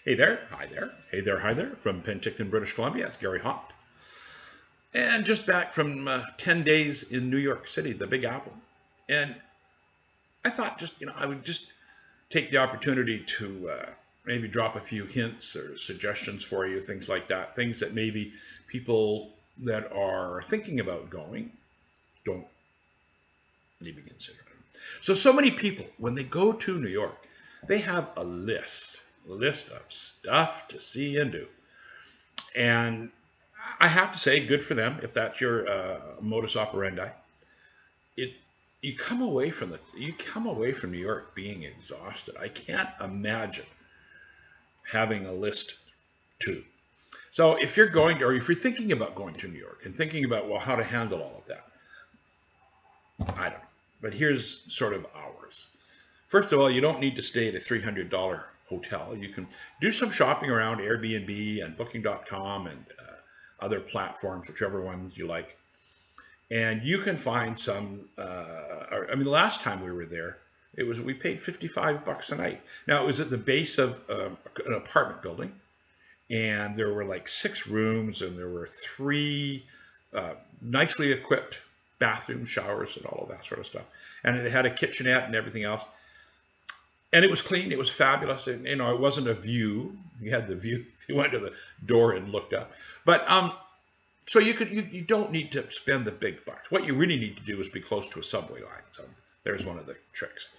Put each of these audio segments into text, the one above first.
Hey there, hi there, hey there, hi there, from Penticton, British Columbia. It's Gary Haupt. And just back from 10 days in New York City, the Big Apple. And I thought I would just take the opportunity to maybe drop a few hints or suggestions for you, things like that, things that maybe people that are thinking about going don't even consider. So many people, when they go to New York, they have a list of stuff to see and do. And I have to say, good for them if that's your modus operandi. You come away from New York being exhausted. I can't imagine having a list too. So if you're going to, or if you're thinking about going to New York and thinking about, well, how to handle all of that, I don't know. But here's sort of ours. First of all, you don't need to stay at a $300 hotel. You can do some shopping around Airbnb and Booking.com and other platforms, whichever ones you like. And you can find some, I mean, the last time we were there, we paid $55 a night. Now, it was at the base of an apartment building, and there were like 6 rooms, and there were 3 nicely equipped bathrooms, showers, and all of that sort of stuff. And it had a kitchenette and everything else. And it was clean. It was fabulous. And, it wasn't a view. You had the view if you went to the door and looked up. But so you don't need to spend the big bucks. What you really need to do is be close to a subway line. So there's one of the tricks.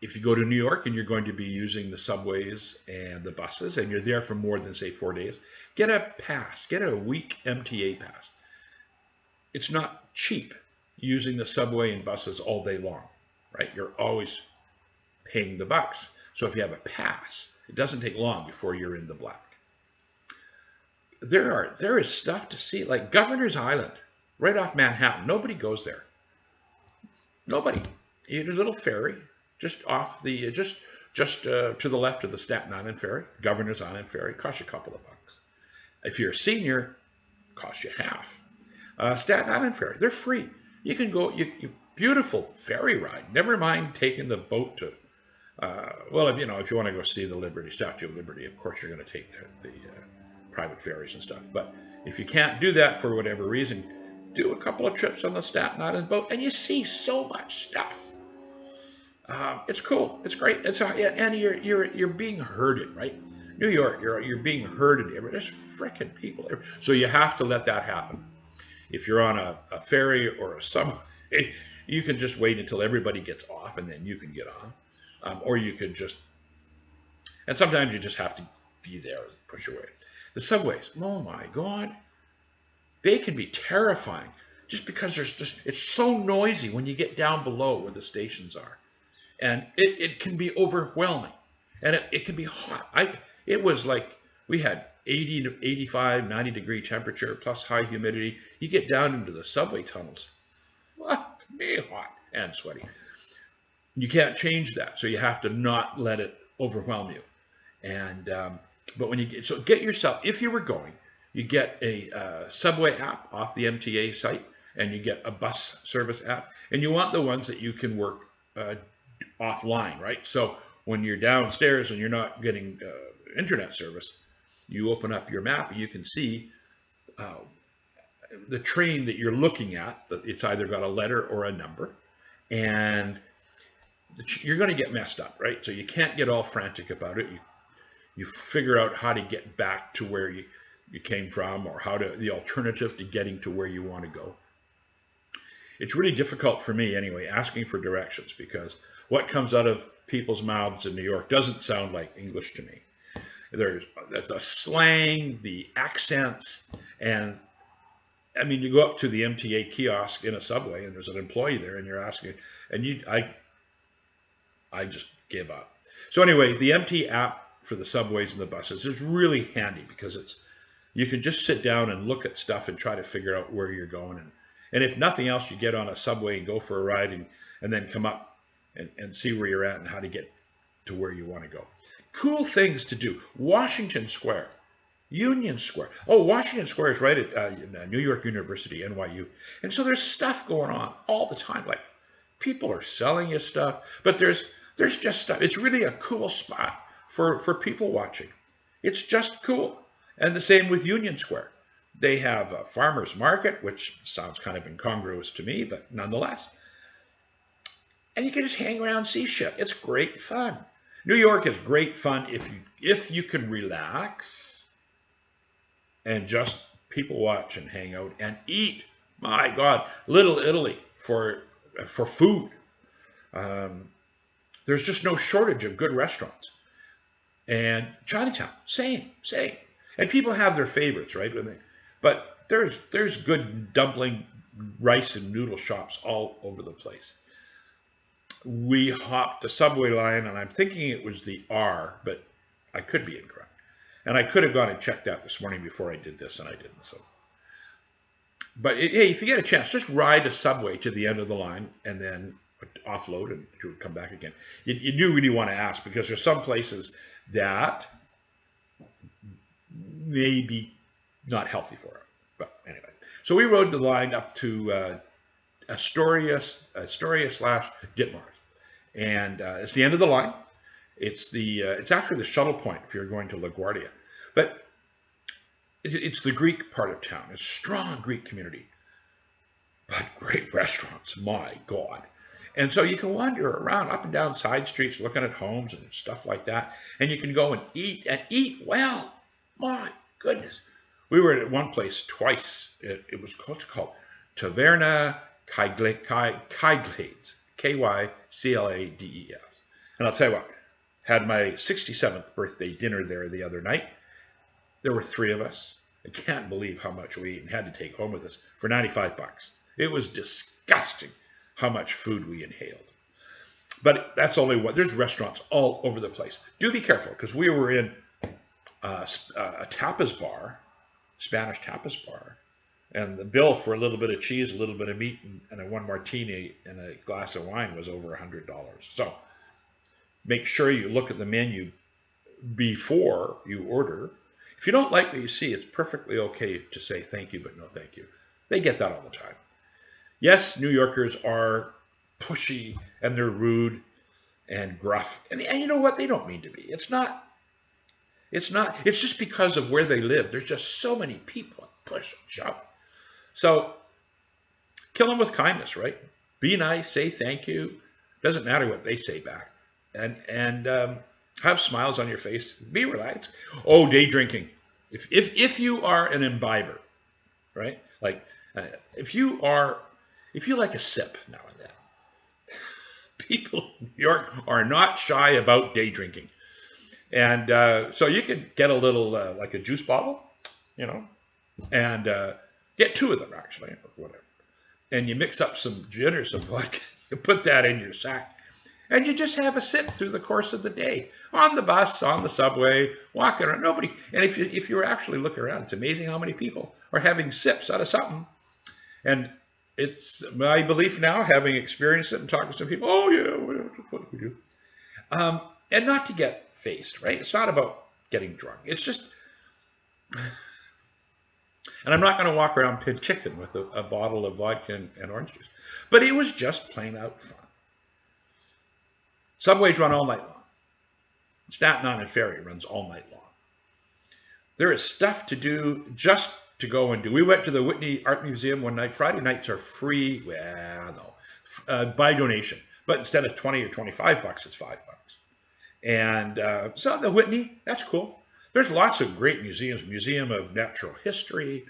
If you go to New York and you're going to be using the subways and the buses, and you're there for more than, say, 4 days, get a pass. Get a week MTA pass. It's not cheap using the subway and buses all day long, right? You're always paying the bucks. So if you have a pass, it doesn't take long before you're in the black. There is stuff to see, like Governor's Island, right off Manhattan. Nobody goes there. Nobody. There's a little ferry just off the just to the left of the Staten Island ferry. Governor's Island ferry costs you a couple of bucks. If you're a senior, it costs you half. Staten Island ferry, they're free. You can go, you beautiful ferry ride. Never mind taking the boat to, well, if you want to go see the Statue of Liberty, of course you're going to take the private ferries and stuff. But if you can't do that for whatever reason, do a couple of trips on the Staten Island boat, and you see so much stuff. It's cool. It's great. And you're being herded, right? New York, you're being herded. There's frickin' people there. So you have to let that happen. If you're on a ferry or a subway, you can just wait until everybody gets off and then you can get on. Or you could just, and sometimes you just have to be there and push away. The subways, oh my God, they can be terrifying just because it's so noisy when you get down below where the stations are. And it can be overwhelming. And it can be hot. It was like we had 80 to 85, 90 degree temperature plus high humidity. You get down into the subway tunnels, fuck me, hot and sweaty. You can't change that, so you have to not let it overwhelm you. And but when you get yourself, if you were going, you get a subway app off the MTA site, and you get a bus service app, and you want the ones that you can work offline, right? So when you're downstairs and you're not getting internet service, you open up your map and you can see the train that you're looking at. It's either got a letter or a number, and you're going to get messed up, right? So you can't get all frantic about it. You figure out how to get back to where you came from, or the alternative to getting to where you want to go. It's really difficult for me anyway, asking for directions, because what comes out of people's mouths in New York doesn't sound like English to me. There's the slang, the accents, and I mean, you go up to the MTA kiosk in a subway and there's an employee there and you're asking, and I just give up. So anyway, the MT app for the subways and the buses is really handy because you can just sit down and look at stuff and try to figure out where you're going. And if nothing else, you get on a subway and go for a ride and then come up and see where you're at and how to get to where you want to go. Cool things to do. Washington Square, Union Square. Oh, Washington Square is right at New York University, NYU. And so there's stuff going on all the time. Like people are selling you stuff, but there's just stuff. It's really a cool spot for people watching. It's just cool. And the same with Union Square. They have a farmer's market, which sounds kind of incongruous to me, but nonetheless. And you can just hang around, see shit. It's great fun. New York is great fun if you can relax and just people watch and hang out and eat. My God, Little Italy for food. There's just no shortage of good restaurants. And Chinatown, same. And people have their favorites, right? But there's good dumpling, rice, and noodle shops all over the place. We hopped the subway line, and I'm thinking it was the R, but I could be incorrect. And I could have gone and checked that this morning before I did this, and I didn't. So, but hey, if you get a chance, just ride a subway to the end of the line and then offload and you would come back again. You do really want to ask, because there's some places that may be not healthy for it. But anyway, so we rode the line up to Astoria / Ditmars, and it's the end of the line. It's actually the shuttle point if you're going to LaGuardia, but it's the Greek part of town. It's a strong Greek community, but great restaurants. My God. And so you can wander around up and down side streets looking at homes and stuff like that. And you can go and eat well. My goodness. We were at one place twice. It was what's called Taverna Kyglades. Kyclades. And I'll tell you what, had my 67th birthday dinner there the other night. There were 3 of us. I can't believe how much we ate and had to take home with us for $95. It was disgusting how much food we inhaled. But that's only what, there's restaurants all over the place. Do be careful, because we were in a tapas bar, Spanish tapas bar, and the bill for a little bit of cheese, a little bit of meat, and a 1 martini and a glass of wine was over $100. So make sure you look at the menu before you order. If you don't like what you see, it's perfectly okay to say thank you, but no thank you. They get that all the time. Yes, New Yorkers are pushy and they're rude and gruff. And you know what? They don't mean to be. It's not. It's just because of where they live. There's just so many people push and shove. So kill them with kindness, right? Be nice, say thank you. Doesn't matter what they say back. And have smiles on your face. Be relaxed. Oh, day drinking. If you are an imbiber, right? Like if you like a sip now and then, people in New York are not shy about day drinking. And so you could get a little, like a juice bottle, and get 2 of them actually, or whatever. And you mix up some gin or some vodka, you put that in your sack, and you just have a sip through the course of the day, on the bus, on the subway, walking around, nobody. And if you actually look around, it's amazing how many people are having sips out of something. And it's my belief now, having experienced it and talking to some people, oh yeah, what do we do? And not to get faced, right? It's not about getting drunk. It's just, and I'm not going to walk around Penticton with a bottle of vodka and orange juice, but it was just plain out fun. Subways run all night long. Staten Island Ferry runs all night long. There is stuff to do just to go and do. We went to the Whitney Art Museum one night. Friday nights are free, well, no, by donation. But instead of 20 or 25 bucks, it's $5. And so the Whitney, that's cool. There's lots of great museums. Museum of Natural History.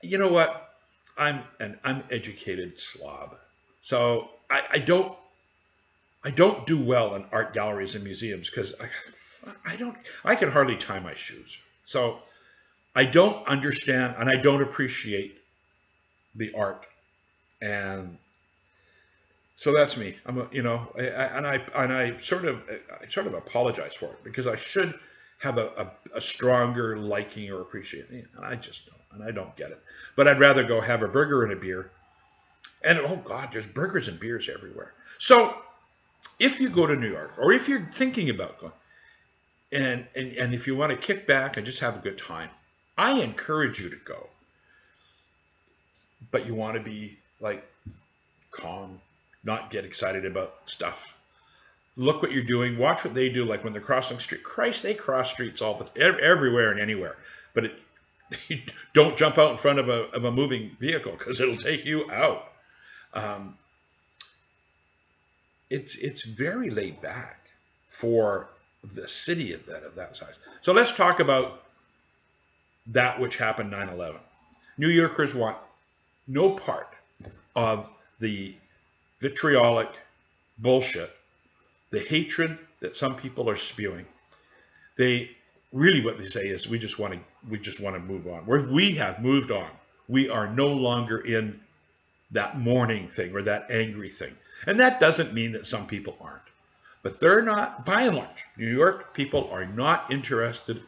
You know what? I'm an uneducated slob. So I don't do well in art galleries and museums because I can hardly tie my shoes. So I don't understand and I don't appreciate the art. And so that's me. I sort of apologize for it because I should have a stronger liking or appreciation. And I just don't, and I don't get it. But I'd rather go have a burger and a beer. And oh God, there's burgers and beers everywhere. So if you go to New York, or if you're thinking about going, and if you want to kick back and just have a good time, I encourage you to go. But you want to be like calm, not get excited about stuff. look what you're doing, watch what they do, like when they're crossing street. Christ, they cross streets everywhere and anywhere. But don't jump out in front of a moving vehicle, because it'll take you out. It's very laid back for the city of that size. So let's talk about that which happened 9/11. New Yorkers want no part of the vitriolic bullshit, the hatred that some people are spewing. They really, what they say is, we just want to move on. We have moved on. We are no longer in that mourning thing or that angry thing. And that doesn't mean that some people aren't. But they're not, by and large, New York people are not interested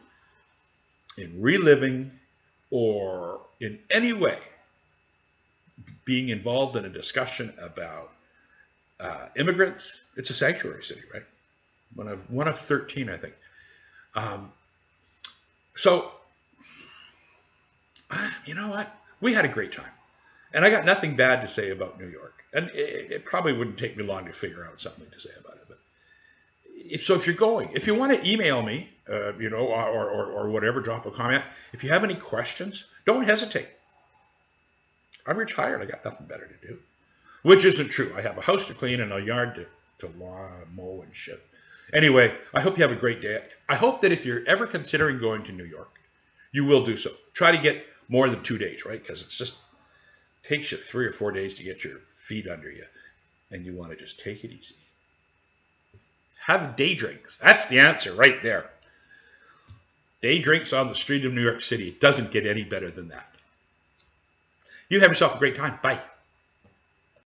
in reliving or in any way being involved in a discussion about immigrants. It's a sanctuary city, right? One of 13, I think. So, you know what? We had a great time. And I got nothing bad to say about New York. And it probably wouldn't take me long to figure out something to say about it. But if you're going, if you want to email me, you know, or whatever, drop a comment. If you have any questions, don't hesitate. I'm retired. I got nothing better to do. Which isn't true. I have a house to clean and a yard to mow and shit. Anyway, I hope you have a great day. I hope that if you're ever considering going to New York, you will do so. Try to get more than 2 days, right? Because it's just takes you 3 or 4 days to get your feet under you. And you want to just take it easy. Have day drinks. That's the answer right there. Day drinks on the street of New York City. It doesn't get any better than that. You have yourself a great time. Bye.